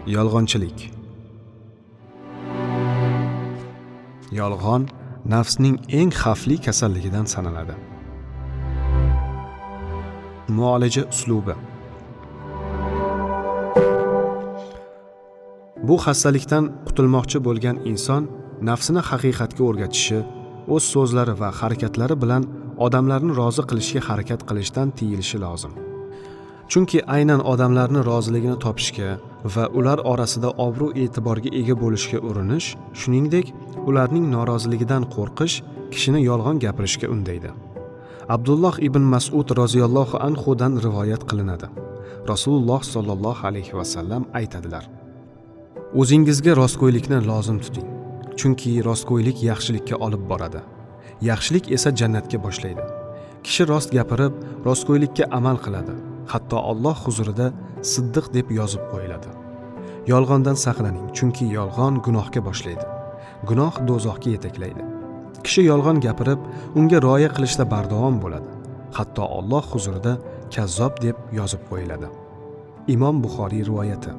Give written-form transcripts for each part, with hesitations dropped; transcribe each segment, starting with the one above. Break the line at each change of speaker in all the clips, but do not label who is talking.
Yolg'onchilik. Yolg'on nafsning eng xavfli kasalligidan sanaladi. Muolaja uslubi. Bu xastalikdan qutulmoqchi bo'lgan inson nafsini haqiqatga o'rgatishi, o'z so'zlari va harakatlari bilan odamlarni rozi qilishga harakat qilishdan tiyilishi lozim. Chunki aynan odamlarni roziligini topishga va ular orasida obro' e'tiborga ega bo'lishga urinish, shuningdek, ularning noroziligidan qo'rqish kishini yolg'on gapirishga undaydi. Abdulloh ibn Mas'ud roziyallohu anhu dan rivoyat qilinadi. Rasululloh sollallohu alayhi va sallam aytadilar: O'zingizga rostgo'ylikni lozim tuting, chunki rostgo'ylik yaxshilikka olib boradi. Yaxshilik esa jannatga boshlaydi. Kishi rost gapirib, rostgo'ylikka amal qiladi. Hatto Alloh huzurida siddiq deb yozib qo'yiladi. Yolg'ondan saqlaning, chunki yolg'on gunohga boshlaydi. Gunoh do'zaxga yetaklaydi. Kishi yolg'on gapirib, unga rioya qilishda bardavom bo'ladi. Hatto Alloh huzurida kazzob deb yozib qo'yiladi. Imom Buxoriy rivoyati.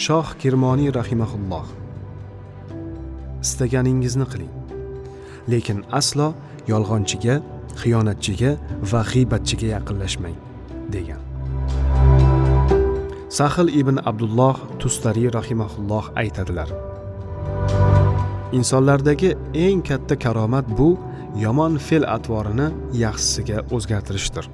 Shoh Kirmoniy rahimahulloh: Istaganingizni qiling, lekin aslo yolg'onchiga, xiyonatchiga va g'iybatchiga yaqinlashmang degan. Sahl ibn Abdulloh Tustari rahimahulloh aytadilar: Insonlardagi eng katta karomat bu yomon fe'l-atvorini yaxshisiga o'zgartirishdir.